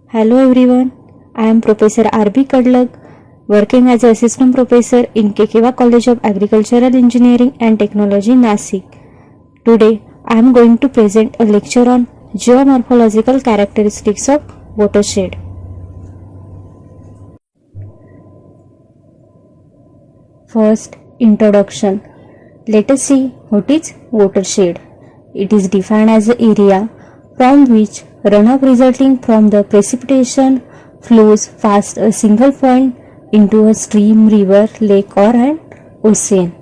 Hello everyone, I am Professor R.B. Kadlak, working as Assistant Professor in Kekewa College of Agricultural Engineering and Technology, Nasik. Today, I am going to present a lecture on geomorphological characteristics of watershed. First, introduction. Let us see what is watershed. It is defined as the area from which runoff resulting from the precipitation flows past a single point into a stream, river, lake or an ocean.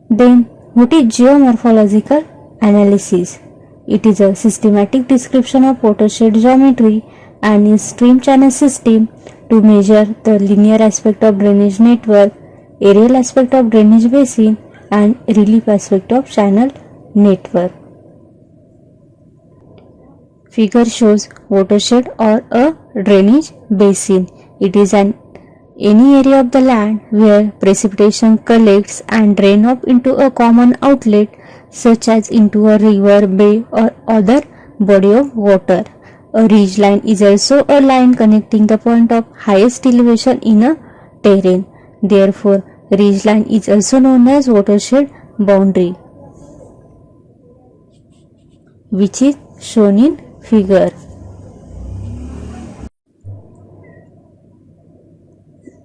Then, what is geomorphological analysis? It is a systematic description of watershed geometry and its stream channel system to measure the linear aspect of drainage network, aerial aspect of drainage basin and relief aspect of channel network. Figure shows watershed or a drainage basin. It is any area of the land where precipitation collects and drains off into a common outlet such as into a river, bay or other body of water. A ridge line is also a line connecting the point of highest elevation in a terrain. Therefore, ridge line is also known as watershed boundary, which is shown in figure.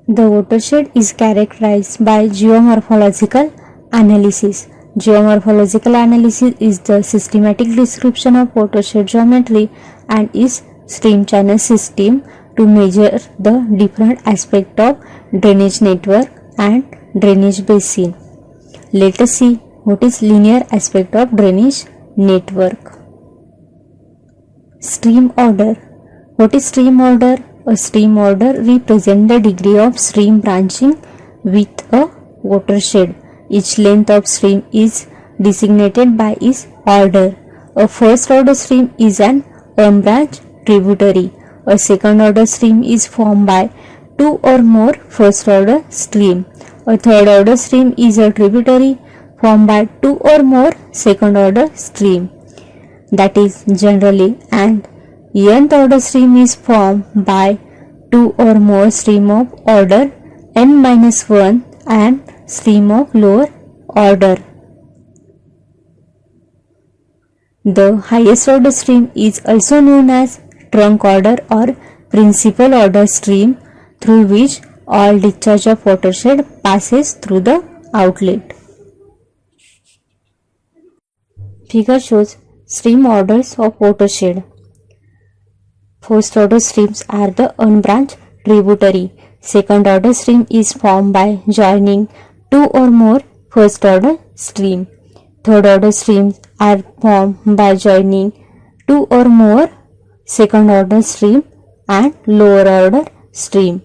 The watershed is characterized by geomorphological analysis. Geomorphological analysis is the systematic description of watershed geometry and its stream channel system to measure the different aspects of drainage network and drainage basin. Let us see what is linear aspect of drainage network. Stream order. What is stream order? A stream order represents the degree of stream branching with a watershed. Each length of stream is designated by its order. A first order stream is an unbranched tributary. A second order stream is formed by two or more first order streams. A third order stream is a tributary formed by two or more second order streams. That is generally and nth order stream is formed by two or more stream of order n-1 and stream of lower order. The highest order stream is also known as trunk order or principal order stream through which all discharge of watershed passes through the outlet. Figure shows stream orders of watershed. First order streams are the unbranched tributary. Second order stream is formed by joining two or more first order stream. Third order streams are formed by joining two or more second order stream and lower order stream.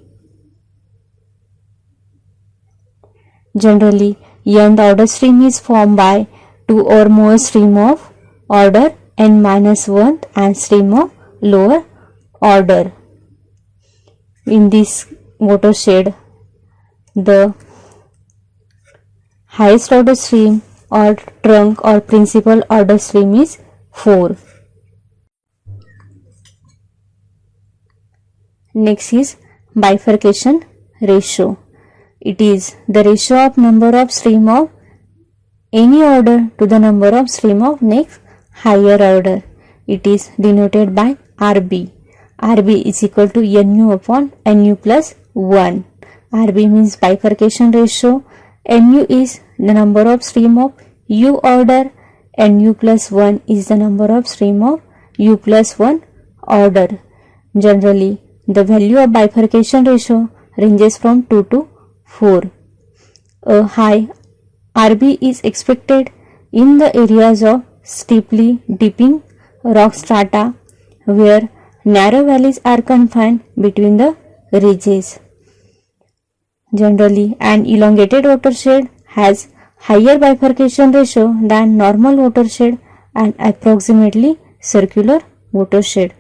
Generally, nth order stream is formed by two or more stream of order n-1 and stream of lower order. In this watershed, the highest order stream or trunk or principal order stream is 4. Next is bifurcation ratio. It is the ratio of number of stream of any order to the number of stream of next higher order. It is denoted by RB. RB is equal to NU upon NU plus 1. RB means bifurcation ratio. NU is the number of stream of U order. NU plus 1 is the number of stream of U plus 1 order. Generally, the value of bifurcation ratio ranges from 2 to 4. A high RB is expected in the areas of steeply dipping rock strata where narrow valleys are confined between the ridges. Generally, an elongated watershed has higher bifurcation ratio than normal watershed and approximately circular watershed.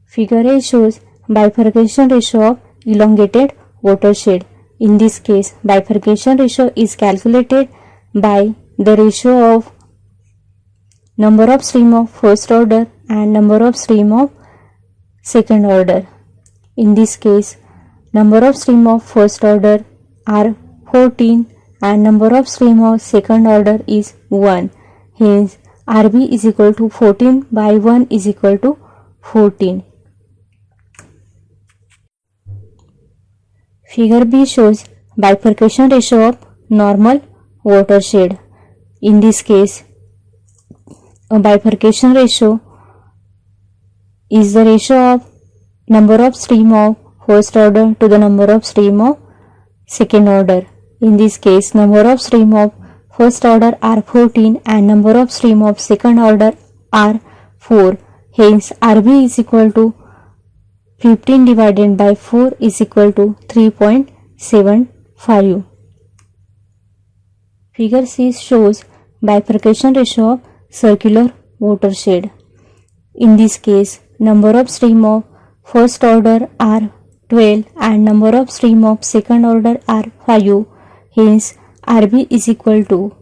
Figure A shows bifurcation ratio of elongated watershed. In this case, bifurcation ratio is calculated by the ratio of number of stream of first order and number of stream of second order. In this case, number of stream of first order are 14 and number of stream of second order is 1. Hence, RB is equal to 14 by 1 is equal to 14. Figure B shows bifurcation ratio of normal watershed. In this case, a bifurcation ratio is the ratio of number of stream of first order to the number of stream of second order. In this case, number of stream of first order are 14 and number of stream of second order are 4. Hence, RB is equal to 15 divided by 4 is equal to 3.75. Figure C shows bifurcation ratio of circular watershed. In this case, number of stream of first order are 12 and number of stream of second order are 5. Hence, RB is equal to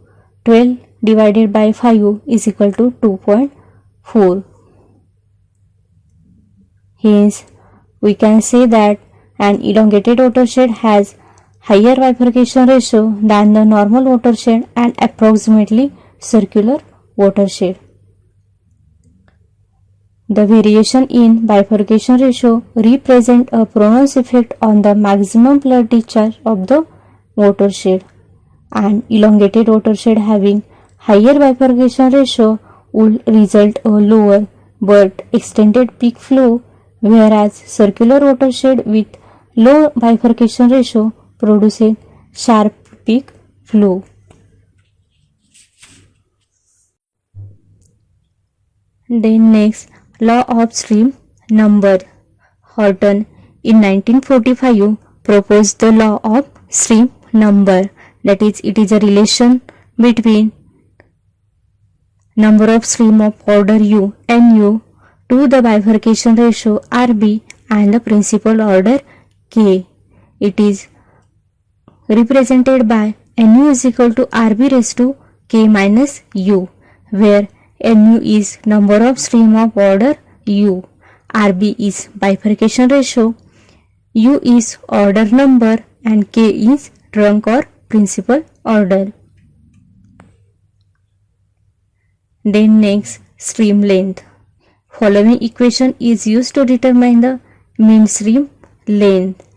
12 divided by 5 is equal to 2.4. Hence, we can say that an elongated watershed has higher bifurcation ratio than the normal watershed and approximately circular watershed. The variation in bifurcation ratio represent a pronounced effect on the maximum flood discharge of the watershed. An elongated watershed having higher bifurcation ratio would result a lower but extended peak flow, whereas circular watershed with low bifurcation ratio produces sharp peak flow. Then next, law of stream number. Horton in 1945 proposed the law of stream number, that is, it is a relation between number of stream of order U NU to the bifurcation ratio RB and the principal order K. It is represented by NU is equal to RB raised to K minus U, where NU is number of stream of order U, RB is bifurcation ratio, U is order number and K is trunk or principal order. Then next, stream length. Following equation is used to determine the mean stream length.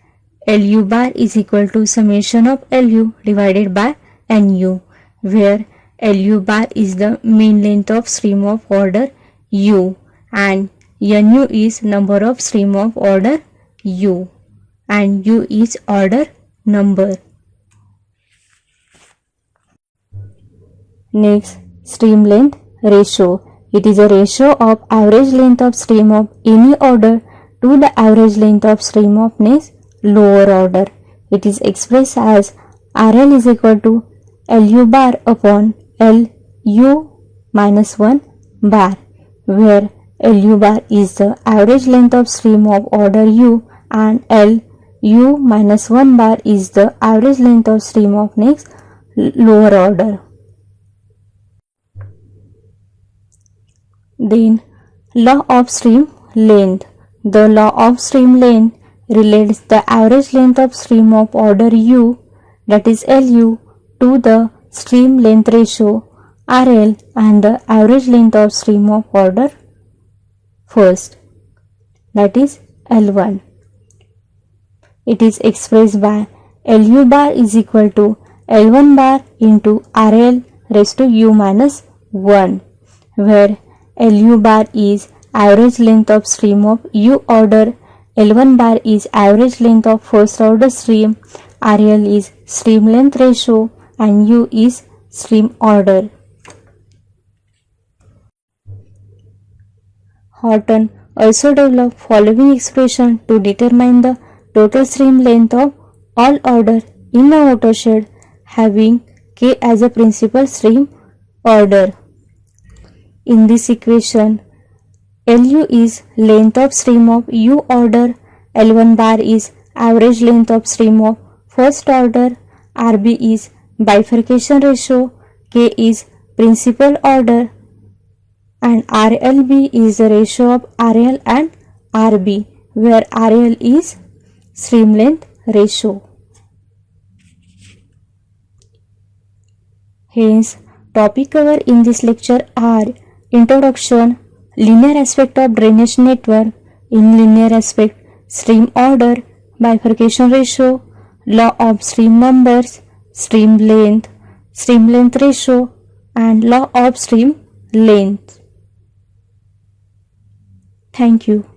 LU bar is equal to summation of LU divided by NU, where LU bar is the mean length of stream of order U and NU is number of stream of order U and U is order number. Next, stream length ratio. It is a ratio of average length of stream of any order to the average length of stream of next lower order. It is expressed as RL is equal to LU bar upon LU minus 1 bar, where LU bar is the average length of stream of order U and LU minus 1 bar is the average length of stream of next lower order. Then, law of stream length. The law of stream length relates the average length of stream of order U, that is LU, to the stream length ratio RL and the average length of stream of order first, that is L1. It is expressed by LU bar is equal to L1 bar into RL raised to U minus 1, where LU bar is average length of stream of U order, L1 bar is average length of first order stream, RL is stream length ratio and U is stream order. Horton also developed following expression to determine the total stream length of all order in a watershed having K as a principal stream order. In this equation, LU is length of stream of U order, L1 bar is average length of stream of first order, RB is bifurcation ratio, K is principal order and RLB is the ratio of RL and RB, where RL is stream length ratio. Hence, topic covered in this lecture are introduction, linear aspect of drainage network, in linear aspect, stream order, bifurcation ratio, law of stream numbers, stream length ratio, and law of stream length. Thank you.